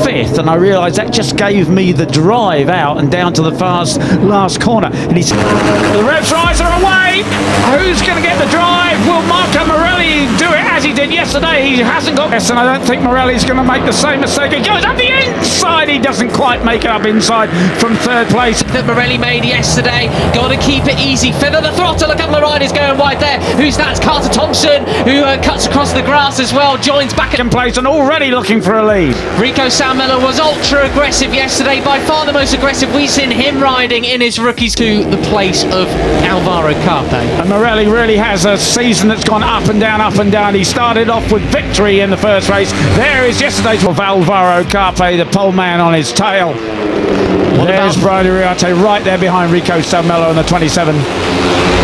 fifth, and I realised that just gave me the drive out and down to the last corner. And he's the Revs Riser away. Who's going to get the drive? Will Marco Morelli do it as he did yesterday? He hasn't got this, and I don't think Morelli's going to make the same mistake. He goes up the inside. He doesn't quite make it up inside from third place. That Morelli made yesterday. Got to keep it easy. Feather the throttle. A couple of riders going wide there. Who's that? It's Carter Thompson, who cuts across the grass as well. Joins back in place and already looking for a lead. Rico Saumella was ultra aggressive yesterday. By far the most aggressive we've seen him riding in his rookies to the place of Alvaro Carpe. And Morelli really has a season that's gone up and down, up and down. He started off with victory in the first race. There is yesterday's of Alvaro Carpe, the pole man on his tail. There's Brian Uriarte right there behind Rico Saumella on the 27.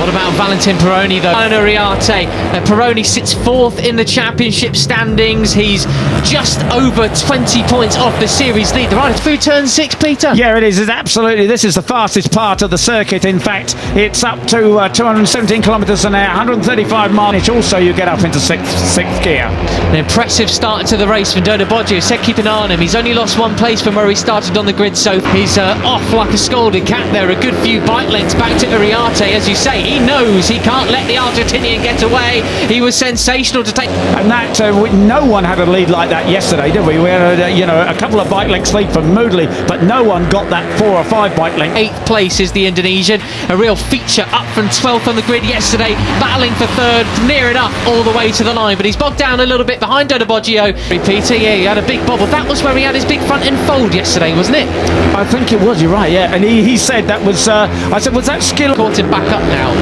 What about Valentin Peroni though? Uriarte. Peroni sits fourth in the championship standings. He's just over 20 points off the series lead. The rider through turn 6, Peter. Yeah, it is. It's absolutely. This is the fastest part of the circuit. In fact, it's up to 217 kilometres an hour, 135 miles. Also, you get up into sixth gear. An impressive start to the race from Dodo Boggio. Said keep an eye on him. He's only lost one place from where he started on the grid, so he's off like a scolded cat there. A good few bike lengths back to Uriarte. As you say, he knows he can't let the Argentinian get away. He was sensational to take. And that no one had a lead like that yesterday, did we? We had a couple of bike lengths lead from Moodley, but no one got that 4 or 5 bike lengths. 8th place is the Indonesian. A real feature, up from 12th on the grid yesterday, battling for 3rd, near enough all the way to the line, but he's bogged down a little bit behind Dodo Boggio. Peter, yeah, he had a big bobble. That was where he had his big front end fold yesterday, wasn't it? I think it was, you're right, yeah. And he said that was, I said, was that skill? Caught him back up now,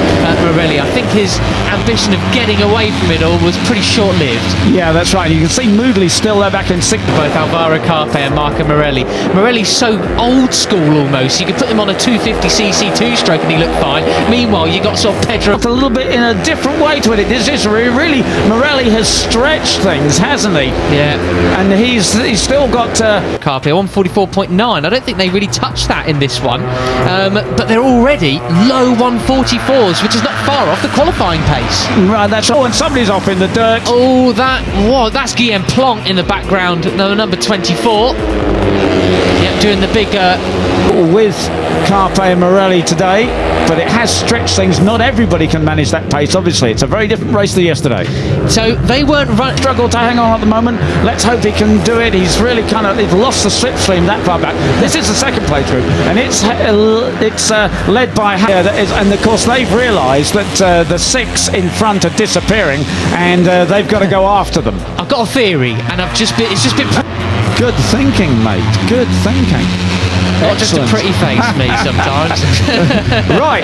Morelli. I think his ambition of getting away from it all was pretty short-lived. Yeah, that's right. You can see Moodley still there back in 6th. Both Alvaro Carpe and Marco Morelli. Morelli's so old school almost. You could put him on a 250cc two-stroke and he looked fine. Meanwhile, you got sort of Pedro. A little bit in a different way to it. This is really, Morelli has stretched things, hasn't he? Yeah. And he's still got... Carpe, 144.9. I don't think they really touched that in this one. But they're already low 144s, which is not far off the qualifying pace. Right, that's all. And somebody's off in the dirt. Oh, that's Guillaume Plonk in the background, number 24. Yep, doing the big... with Carpe and Morelli today, but it has stretched things. Not everybody can manage that pace, obviously. It's a very different race to yesterday. So they weren't struggle to hang on at the moment. Let's hope he can do it. He's really he's lost the slipstream that far back. This is the second playthrough, and it's led by and of course they've realised that the 6 in front are disappearing, and they've got to go after them. I've got a theory, and it's just been good thinking, mate. Good thinking. Not just a pretty face, me sometimes. Right.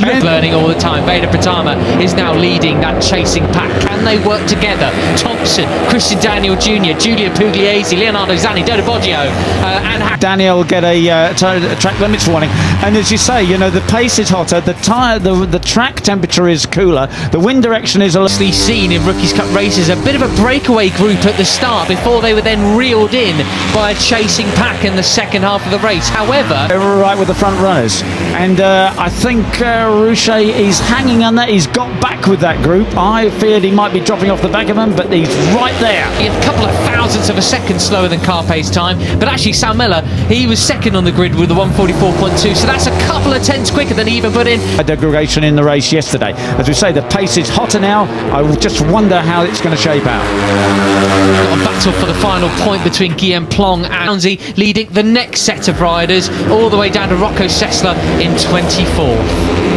Learning all the time. Veda Pratama is now leading that chasing pack. Can they work together? Thompson, Christian Daniel Jr., Giulio Pugliese, Leonardo Zanni, Dodo Boggio, and Daniel get a track limits warning. And as you say, the pace is hotter, the track temperature is cooler, the wind direction is seen in Rookies Cup races. A bit of a breakaway group at the start before they were then reeled in by a chasing pack in the second half of the race. However, they were right with the front runners, and I think Rouchet is hanging on that. He's got back with that group. I feared he might be dropping off the back of them, but he's right there. A couple of thousandths of a second slower than Carpe's time, but actually Saumella, he was second on the grid with the 144.2, so that's a couple of tenths quicker than he even put in. A degradation in the race yesterday. As we say, the pace is hotter now. I just wonder how it's going to shape out. Got a battle for the final point between Guillaume Plonk and Townsy, leading the next set of riders all the way down to Rocco Sessler in 24th.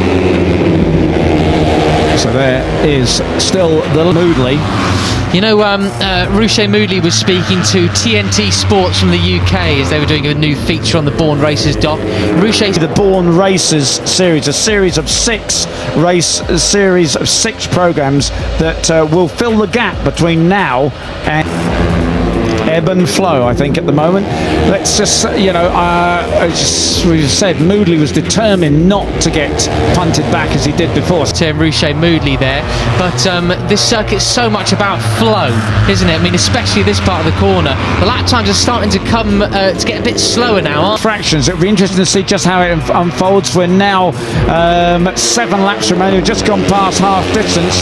So there is still the Moodley. Rouchet Moodley was speaking to TNT Sports from the UK as they were doing a new feature on the Born Racers doc. The Born Racers series, a series of 6 programs that will fill the gap between now and ebb and flow, I think, at the moment. Let's just, we said Moodley was determined not to get punted back as he did before. Rouchet Moodley there, but this circuit's so much about flow, isn't it? I mean, especially this part of the corner. The lap times are starting to come to get a bit slower now. Fractions. It'll be interesting to see just how it unfolds. We're now 7 laps remaining. We've just gone past half distance.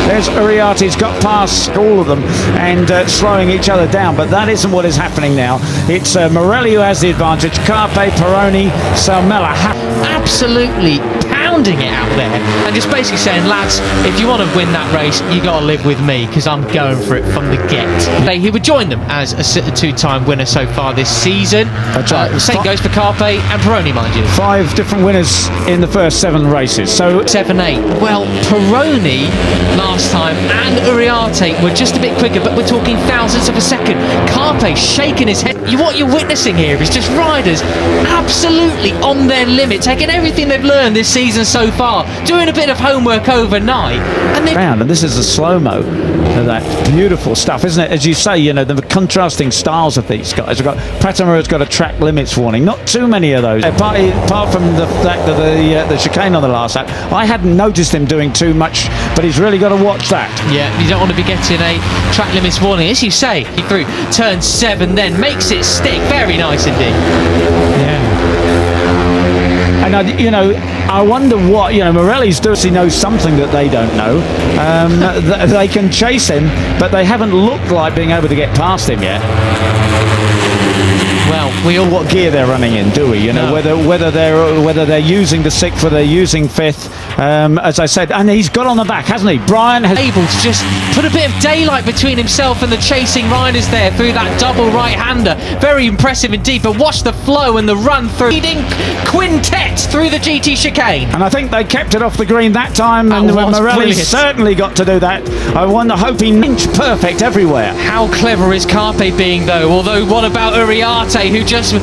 There's Uriarte's got past all of them and slowing each other down, but that that isn't what is happening now. It's Morelli who has the advantage. Carpe, Peroni, Salmela. Absolutely pounding it out there and just basically saying, lads, if you want to win that race, you got to live with me because I'm going for it from the get. He would join them as a two-time winner so far this season. That's right. Same goes for Carpe and Peroni, mind you. 5 different winners in the first 7 races. So 7-8. Well, Peroni last time and Uriarte were just a bit quicker, but we're talking thousands of a second. Carpe shaking his head. What you're witnessing here is just riders absolutely on their limit, taking everything they've learned this season so far, doing a bit of homework overnight, and then and this is a slow-mo of that beautiful stuff, isn't it? As you say, you know, the contrasting styles of these guys. We've got Patamura's got a track limits warning, not too many of those, apart from the fact that the chicane on the last lap. I hadn't noticed him doing too much, but he's really got to watch that. Yeah, you don't want to be getting a track limits warning, as you say. He through turn 7, then makes it stick. Very nice indeed. Yeah. And I wonder what Morelli's doing. He knows something that they don't know. They can chase him, but they haven't looked like being able to get past him yet. Well, we all what gear they're running in, do we? No. whether they're using the 6th or they're using 5th. As I said, and he's got on the back, hasn't he? Brian has able to just put a bit of daylight between himself and the chasing riders there through that double right-hander. Very impressive indeed, but watch the flow and the run through. Leading quintet through the GT chicane. And I think they kept it off the green that time, and Morelli certainly got to do that. I wonder, hoping inch perfect everywhere. How clever is Carpe being, though? Although, what about Uriarte, who just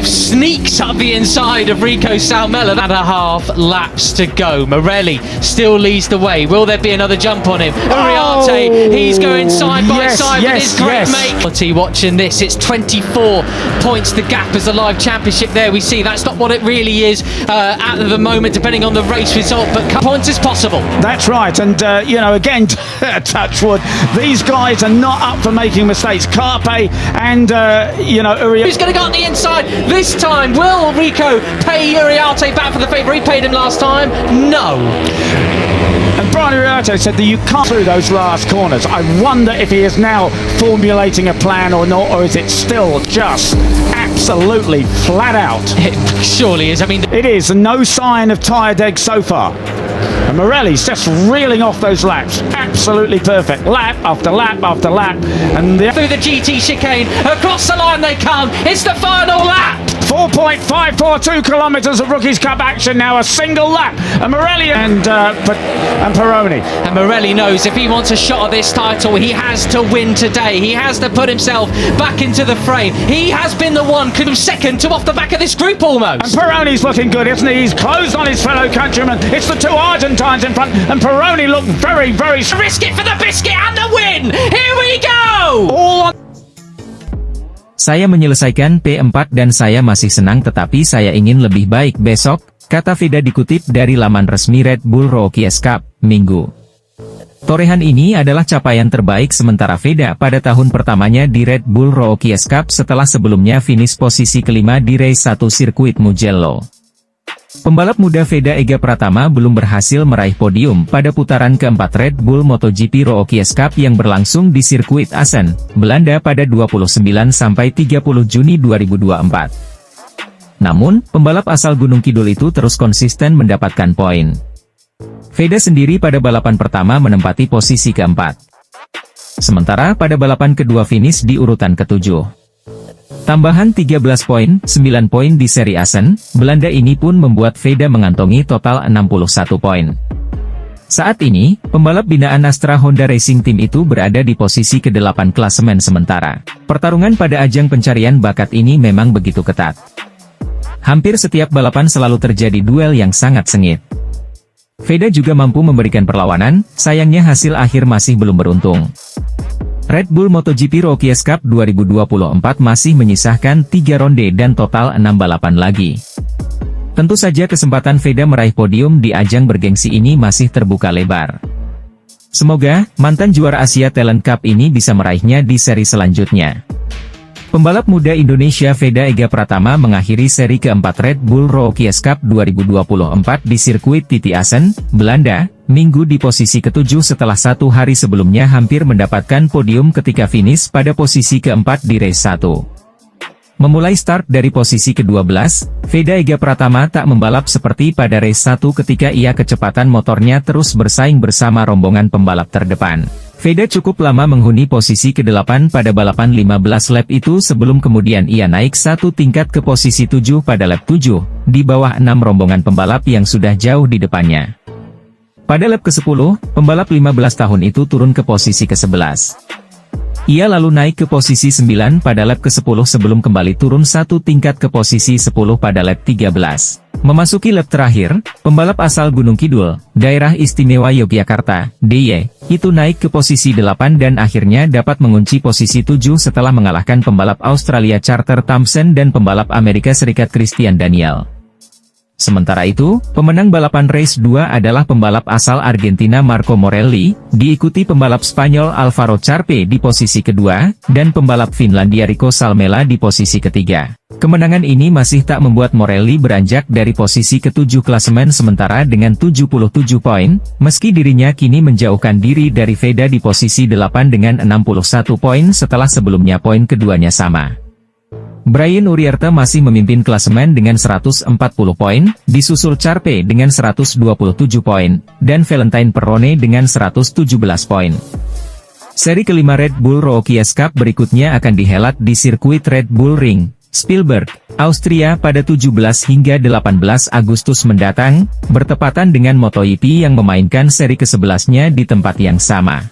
sneaks up the inside of Rico Salmela? 1.5 laps to go. Morelli still leads the way. Will there be another jump on him? Uriarte, he's going side by side with his great mate. Watching this, it's 24 points the gap as the live championship there we see. That's not what it really is at the moment, depending on the race result, but points is possible. That's right, and again, touch wood, these guys are not up for making mistakes. Carpe and Uriarte. Who's going to go on the inside this time? Will Rico pay Uriarte back for the favour he paid him last time? No. And Brian Uriarte said that you can't through those last corners. I wonder if he is now formulating a plan or not, or is it still just absolutely flat out? It surely is. I mean, it is, and no sign of tyre deg so far. And Morelli's just reeling off those laps. Absolutely perfect. Lap after lap after lap. And through the GT chicane, across the line they come. It's the final lap. 4.542 kilometres of Rookies Cup action now, a single lap. And Morelli and Peroni. And Morelli knows if he wants a shot at this title, he has to win today. He has to put himself back into the frame. He has been the one, could have second to off the back of this group almost. And Peroni's looking good, isn't he? He's closed on his fellow countrymen. It's the 2 Argentines in front, and Peroni looked very, very... Risk it for the biscuit and the win! Here we go! All on... Saya menyelesaikan P4 dan saya masih senang, tetapi saya ingin lebih baik besok, kata Veda dikutip dari laman resmi Red Bull Rookies Cup, Minggu. Torehan ini adalah capaian terbaik sementara Veda pada tahun pertamanya di Red Bull Rookies Cup setelah sebelumnya finish posisi kelima di race 1 sirkuit Mugello. Pembalap muda Veda Ega Pratama belum berhasil meraih podium pada putaran keempat Red Bull MotoGP Rookies Cup yang berlangsung di sirkuit Assen, Belanda pada 29–30 Juni 2024. Namun, pembalap asal Gunung Kidul itu terus konsisten mendapatkan poin. Veda sendiri pada balapan pertama menempati posisi keempat. Sementara pada balapan kedua finish di urutan ketujuh. Tambahan 13 poin, 9 poin di seri Assen, Belanda ini pun membuat Veda mengantongi total 61 poin. Saat ini, pembalap binaan Astra Honda Racing Team itu berada di posisi ke-8 klasemen sementara. Pertarungan pada ajang pencarian bakat ini memang begitu ketat. Hampir setiap balapan selalu terjadi duel yang sangat sengit. Veda juga mampu memberikan perlawanan, sayangnya hasil akhir masih belum beruntung. Red Bull MotoGP Rookies Cup 2024 masih menyisahkan 3 ronde dan total 6 balapan lagi. Tentu saja kesempatan Veda meraih podium di ajang bergengsi ini masih terbuka lebar. Semoga, mantan juara Asia Talent Cup ini bisa meraihnya di seri selanjutnya. Pembalap muda Indonesia Veda Ega Pratama mengakhiri seri keempat Red Bull Rookies Cup 2024 di sirkuit Titi Assen, Belanda, Minggu di posisi ke-7 setelah 1 hari sebelumnya hampir mendapatkan podium ketika finish pada posisi keempat di race 1. Memulai start dari posisi ke-12, Veda Ega Pratama tak membalap seperti pada race 1 ketika ia kecepatan motornya terus bersaing bersama rombongan pembalap terdepan. Veda cukup lama menghuni posisi ke-8 pada balapan 15 lap itu sebelum kemudian ia naik satu tingkat ke posisi 7 pada lap 7, di bawah 6 rombongan pembalap yang sudah jauh di depannya. Pada lap ke-10, pembalap 15 tahun itu turun ke posisi ke-11. Ia lalu naik ke posisi 9 pada lap ke-10 sebelum kembali turun satu tingkat ke posisi 10 pada lap 13. Memasuki lap terakhir, pembalap asal Gunung Kidul, Daerah Istimewa Yogyakarta, DIY, itu naik ke posisi 8 dan akhirnya dapat mengunci posisi 7 setelah mengalahkan pembalap Australia Carter Thompson dan pembalap Amerika Serikat Christian Daniel. Sementara itu, pemenang balapan race 2 adalah pembalap asal Argentina Marco Morelli, diikuti pembalap Spanyol Alvaro Charpe di posisi kedua, dan pembalap Finlandia Rico Salmela di posisi ketiga. Kemenangan ini masih tak membuat Morelli beranjak dari posisi ke-7 klasemen sementara dengan 77 poin, meski dirinya kini menjauhkan diri dari Veda di posisi 8 dengan 61 poin setelah sebelumnya poin keduanya sama. Brian Uriarte masih memimpin klasemen dengan 140 poin, disusul Charpe dengan 127 poin, dan Valentine Perrone dengan 117 poin. Seri kelima Red Bull Rookies Cup berikutnya akan dihelat di sirkuit Red Bull Ring, Spielberg, Austria pada 17 hingga 18 Agustus mendatang, bertepatan dengan MotoGP yang memainkan seri ke-11-nya di tempat yang sama.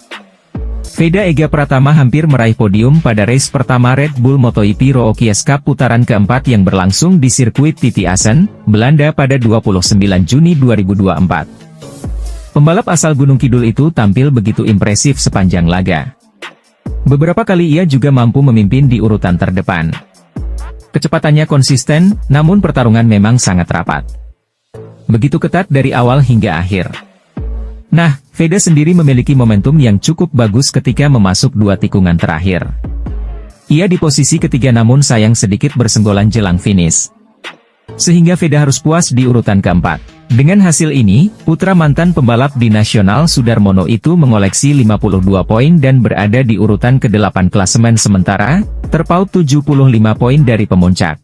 Veda Ega Pratama hampir meraih podium pada race pertama Red Bull MotoGP Rookies Cup putaran keempat yang berlangsung di sirkuit Titi Assen, Belanda pada 29 Juni 2024. Pembalap asal Gunung Kidul itu tampil begitu impresif sepanjang laga. Beberapa kali ia juga mampu memimpin di urutan terdepan. Kecepatannya konsisten, namun pertarungan memang sangat rapat. Begitu ketat dari awal hingga akhir. Nah, Veda sendiri memiliki momentum yang cukup bagus ketika memasuk 2 tikungan terakhir. Ia di posisi ketiga namun sayang sedikit bersenggolan jelang finish. Sehingga Veda harus puas di urutan keempat. Dengan hasil ini, putra mantan pembalap di nasional Sudarmono itu mengoleksi 52 poin dan berada di urutan ke-8 klasemen sementara, terpaut 75 poin dari pemuncak.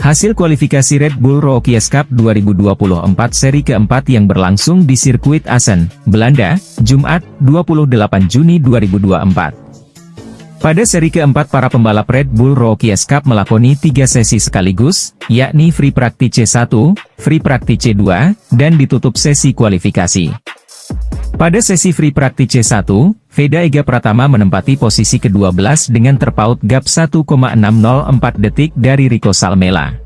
Hasil kualifikasi Red Bull Rookies Cup 2024 seri keempat yang berlangsung di sirkuit Assen, Belanda, Jumat, 28 Juni 2024. Pada seri keempat para pembalap Red Bull Rookies Cup melakoni 3 sesi sekaligus, yakni Free Practice 1, Free Practice 2, dan ditutup sesi kualifikasi. Pada sesi Free Practice 1, Veda Ega Pratama menempati posisi ke-12 dengan terpaut gap 1,604 detik dari Rico Salmela.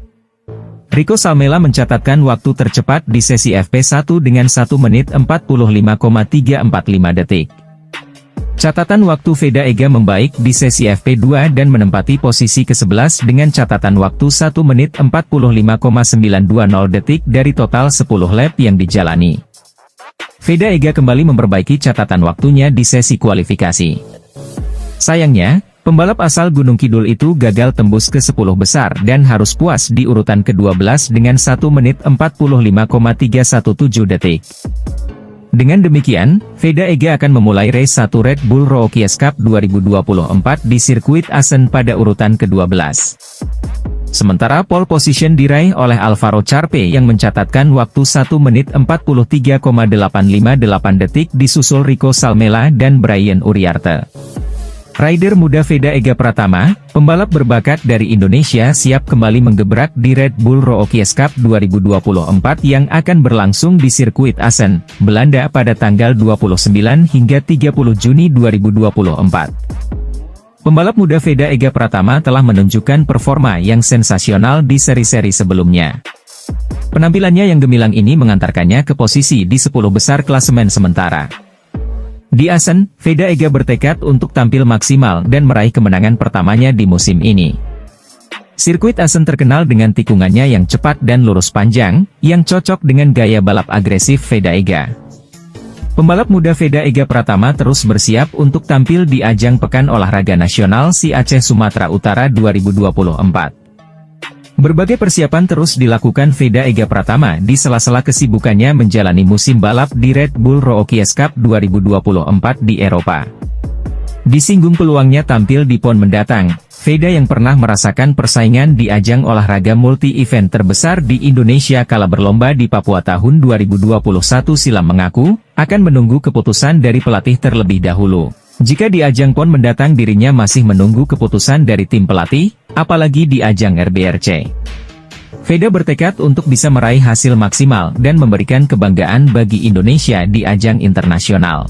Rico Salmela mencatatkan waktu tercepat di sesi FP1 dengan 1 menit 45,345 detik. Catatan waktu Veda Ega membaik di sesi FP2 dan menempati posisi ke-11 dengan catatan waktu 1 menit 45,920 detik dari total 10 lap yang dijalani. Veda Ega kembali memperbaiki catatan waktunya di sesi kualifikasi. Sayangnya, pembalap asal Gunung Kidul itu gagal tembus ke 10 besar dan harus puas di urutan ke-12 dengan 1 menit 45,317 detik. Dengan demikian, Veda Ega akan memulai race 1 Red Bull Rookies Cup 2024 di sirkuit Assen pada urutan ke-12. Sementara pole position diraih oleh Alvaro Charpe yang mencatatkan waktu 1 menit 43,858 detik disusul Rico Salmela dan Brian Uriarte. Rider muda Veda Ega Pratama, pembalap berbakat dari Indonesia siap kembali menggebrak di Red Bull Rookies Cup 2024 yang akan berlangsung di sirkuit Assen, Belanda pada tanggal 29 hingga 30 Juni 2024. Pembalap muda Veda Ega Pratama telah menunjukkan performa yang sensasional di seri-seri sebelumnya. Penampilannya yang gemilang ini mengantarkannya ke posisi di 10 besar klasemen sementara. Di Assen, Veda Ega bertekad untuk tampil maksimal dan meraih kemenangan pertamanya di musim ini. Sirkuit Assen terkenal dengan tikungannya yang cepat dan lurus panjang, yang cocok dengan gaya balap agresif Veda Ega. Pembalap muda Veda Ega Pratama terus bersiap untuk tampil di ajang Pekan Olahraga Nasional SEA Aceh Sumatera Utara 2024. Berbagai persiapan terus dilakukan Veda Ega Pratama di sela-sela kesibukannya menjalani musim balap di Red Bull Rookies Cup 2024 di Eropa. Disinggung peluangnya tampil di PON mendatang, Veda yang pernah merasakan persaingan di ajang olahraga multi-event terbesar di Indonesia kala berlomba di Papua tahun 2021 silam mengaku, akan menunggu keputusan dari pelatih terlebih dahulu. Jika di ajang PON mendatang dirinya masih menunggu keputusan dari tim pelatih, apalagi di ajang RBRC. Veda bertekad untuk bisa meraih hasil maksimal dan memberikan kebanggaan bagi Indonesia di ajang internasional.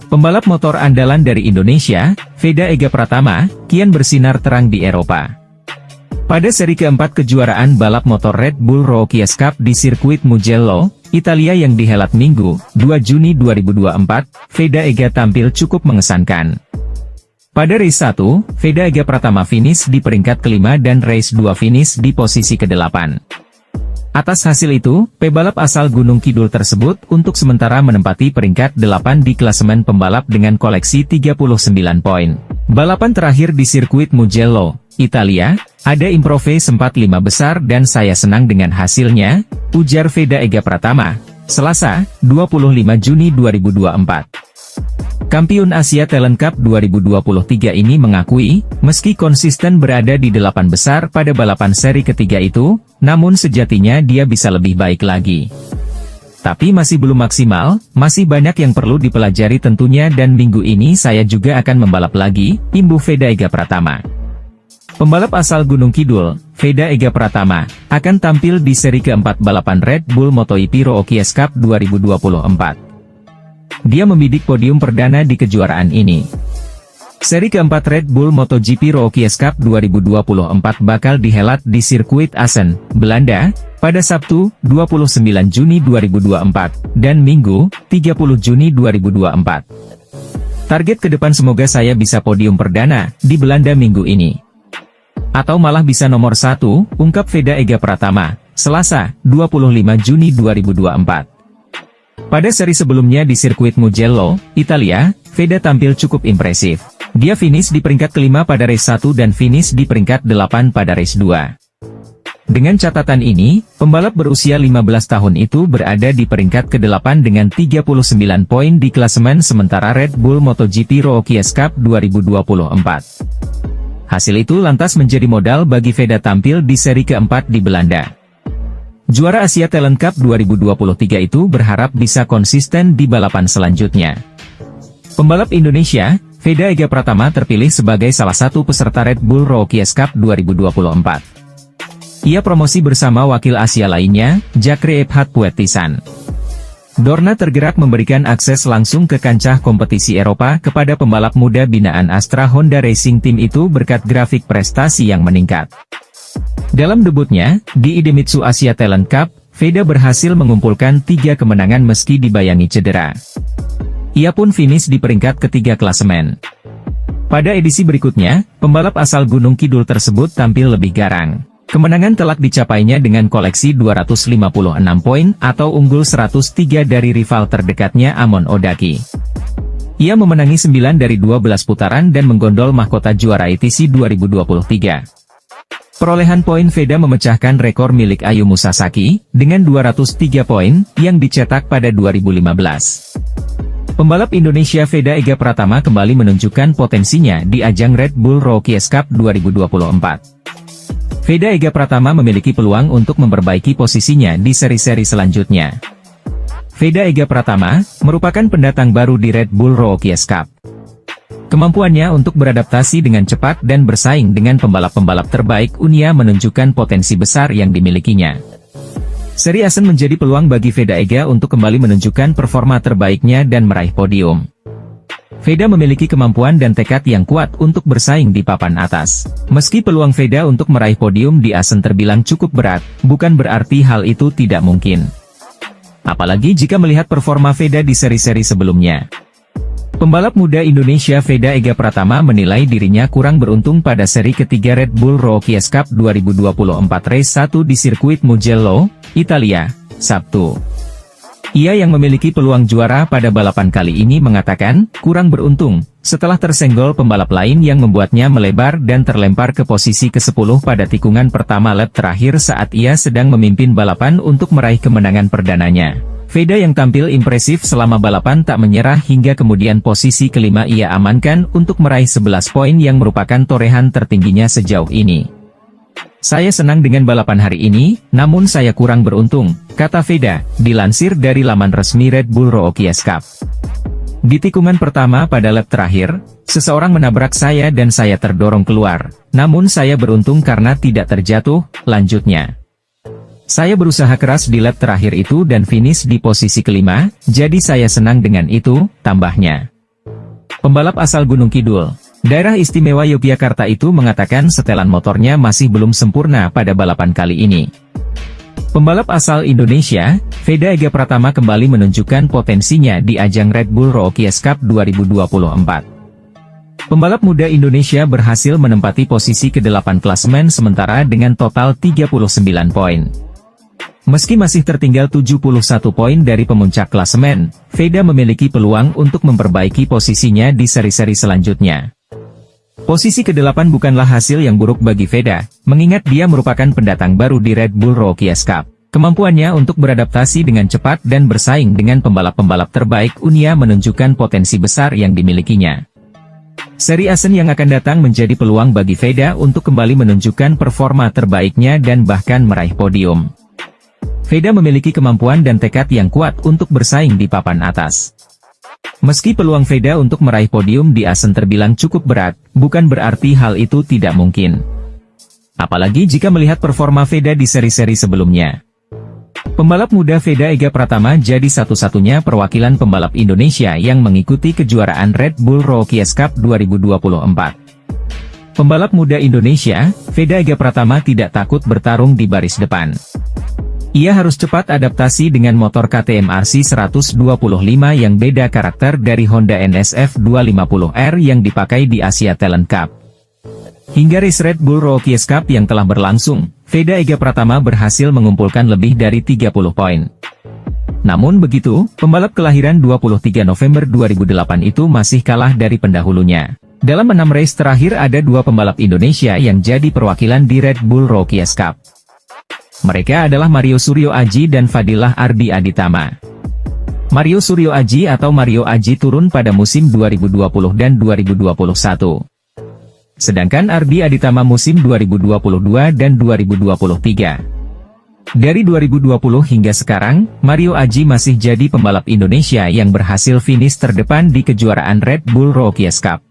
Pembalap motor andalan dari Indonesia, Veda Ega Pratama, kian bersinar terang di Eropa. Pada seri keempat kejuaraan balap motor Red Bull Rookies Cup di sirkuit Mugello, Italia yang dihelat Minggu, 2 Juni 2024, Veda Ega tampil cukup mengesankan. Pada race 1, Veda Ega Pratama finish di peringkat kelima dan race 2 finish di posisi ke-8. Atas hasil itu, pebalap asal Gunung Kidul tersebut untuk sementara menempati peringkat 8 di klasemen pembalap dengan koleksi 39 poin. Balapan terakhir di sirkuit Mugello, Italia, ada improve sempat 5 besar dan saya senang dengan hasilnya, ujar Veda Ega Pratama, Selasa, 25 Juni 2024. Kampiun Asia Talent Cup 2023 ini mengakui, meski konsisten berada di 8 besar pada balapan seri ketiga itu, namun sejatinya dia bisa lebih baik lagi. Tapi masih belum maksimal, masih banyak yang perlu dipelajari tentunya dan minggu ini saya juga akan membalap lagi, imbuh Veda Ega Pratama. Pembalap asal Gunung Kidul, Veda Ega Pratama, akan tampil di seri keempat balapan Red Bull MotoGP Rookies Cup 2024. Dia membidik podium perdana di kejuaraan ini. Seri keempat Red Bull MotoGP Rookies Cup 2024 bakal dihelat di sirkuit Assen, Belanda, pada Sabtu, 29 Juni 2024, dan Minggu, 30 Juni 2024. Target ke depan semoga saya bisa podium perdana di Belanda minggu ini. Atau malah bisa nomor 1, ungkap Veda Ega Pratama, Selasa, 25 Juni 2024. Pada seri sebelumnya di sirkuit Mugello, Italia, Veda tampil cukup impresif. Dia finish di peringkat kelima pada race 1 dan finish di peringkat 8 pada race 2. Dengan catatan ini, pembalap berusia 15 tahun itu berada di peringkat ke-8 dengan 39 poin di klasemen sementara Red Bull MotoGP Rookies Cup 2024. Hasil itu lantas menjadi modal bagi Veda tampil di seri keempat di Belanda. Juara Asia Talent Cup 2023 itu berharap bisa konsisten di balapan selanjutnya. Pembalap Indonesia, Veda Ega Pratama terpilih sebagai salah satu peserta Red Bull Rookies Cup 2024. Ia promosi bersama wakil Asia lainnya, Jakre Ebhat Puetisan. Dorna tergerak memberikan akses langsung ke kancah kompetisi Eropa kepada pembalap muda binaan Astra Honda Racing Team itu berkat grafik prestasi yang meningkat. Dalam debutnya, di Idemitsu Asia Talent Cup, Veda berhasil mengumpulkan 3 kemenangan meski dibayangi cedera. Ia pun finish di peringkat ketiga klasemen. Pada edisi berikutnya, pembalap asal Gunung Kidul tersebut tampil lebih garang. Kemenangan telak dicapainya dengan koleksi 256 poin atau unggul 103 dari rival terdekatnya Amon Odaki. Ia memenangi 9 dari 12 putaran dan menggondol mahkota juara ITC 2023. Perolehan poin Veda memecahkan rekor milik Ayumu Sasaki, dengan 203 poin, yang dicetak pada 2015. Pembalap Indonesia Veda Ega Pratama kembali menunjukkan potensinya di ajang Red Bull Rookies Cup 2024. Veda Ega Pratama memiliki peluang untuk memperbaiki posisinya di seri-seri selanjutnya. Veda Ega Pratama, merupakan pendatang baru di Red Bull Rookies Cup. Kemampuannya untuk beradaptasi dengan cepat dan bersaing dengan pembalap-pembalap terbaik dunia menunjukkan potensi besar yang dimilikinya. Seri Assen menjadi peluang bagi Veda Ega untuk kembali menunjukkan performa terbaiknya dan meraih podium. Veda memiliki kemampuan dan tekad yang kuat untuk bersaing di papan atas. Meski peluang Veda untuk meraih podium di Assen terbilang cukup berat, bukan berarti hal itu tidak mungkin. Apalagi jika melihat performa Veda di seri-seri sebelumnya. Pembalap muda Indonesia Veda Ega Pratama menilai dirinya kurang beruntung pada seri ketiga Red Bull Rookies Cup 2024 race 1 di sirkuit Mugello, Italia, Sabtu. Ia yang memiliki peluang juara pada balapan kali ini mengatakan, kurang beruntung, setelah tersenggol pembalap lain yang membuatnya melebar dan terlempar ke posisi ke-10 pada tikungan pertama lap terakhir saat ia sedang memimpin balapan untuk meraih kemenangan perdananya. Veda yang tampil impresif selama balapan tak menyerah hingga kemudian posisi kelima ia amankan untuk meraih 11 poin yang merupakan torehan tertingginya sejauh ini. Saya senang dengan balapan hari ini, namun saya kurang beruntung, kata Veda, dilansir dari laman resmi Red Bull Rookies Cup. Di tikungan pertama pada lap terakhir, seseorang menabrak saya dan saya terdorong keluar, namun saya beruntung karena tidak terjatuh, lanjutnya. Saya berusaha keras di lap terakhir itu dan finish di posisi kelima, jadi saya senang dengan itu, tambahnya. Pembalap asal Gunung Kidul, Daerah Istimewa Yogyakarta itu mengatakan setelan motornya masih belum sempurna pada balapan kali ini. Pembalap asal Indonesia, Veda Ega Pratama kembali menunjukkan potensinya di ajang Red Bull Rookies Cup 2024. Pembalap muda Indonesia berhasil menempati posisi ke-8 klasemen sementara dengan total 39 poin. Meski masih tertinggal 71 poin dari pemuncak klasemen, Veda memiliki peluang untuk memperbaiki posisinya di seri-seri selanjutnya. Posisi ke-8 bukanlah hasil yang buruk bagi Veda, mengingat dia merupakan pendatang baru di Red Bull Rookies Cup. Kemampuannya untuk beradaptasi dengan cepat dan bersaing dengan pembalap-pembalap terbaik dunia menunjukkan potensi besar yang dimilikinya. Seri Asen yang akan datang menjadi peluang bagi Veda untuk kembali menunjukkan performa terbaiknya dan bahkan meraih podium. Veda memiliki kemampuan dan tekad yang kuat untuk bersaing di papan atas. Meski peluang Veda untuk meraih podium di Asen terbilang cukup berat, bukan berarti hal itu tidak mungkin. Apalagi jika melihat performa Veda di seri-seri sebelumnya. Pembalap muda Veda Ega Pratama jadi satu-satunya perwakilan pembalap Indonesia yang mengikuti kejuaraan Red Bull Rookies Cup 2024. Pembalap muda Indonesia, Veda Ega Pratama tidak takut bertarung di baris depan. Ia harus cepat adaptasi dengan motor KTM RC 125 yang beda karakter dari Honda NSF 250R yang dipakai di Asia Talent Cup. Hingga race Red Bull Rookies Cup yang telah berlangsung, Veda Ega Pratama berhasil mengumpulkan lebih dari 30 poin. Namun begitu, pembalap kelahiran 23 November 2008 itu masih kalah dari pendahulunya. Dalam 6 race terakhir ada 2 pembalap Indonesia yang jadi perwakilan di Red Bull Rookies Cup. Mereka adalah Mario Suryo Aji dan Fadilah Ardi Aditama. Mario Suryo Aji atau Mario Aji turun pada musim 2020 dan 2021. Sedangkan Ardi Aditama musim 2022 dan 2023. Dari 2020 hingga sekarang, Mario Aji masih jadi pembalap Indonesia yang berhasil finish terdepan di kejuaraan Red Bull Rookies Cup.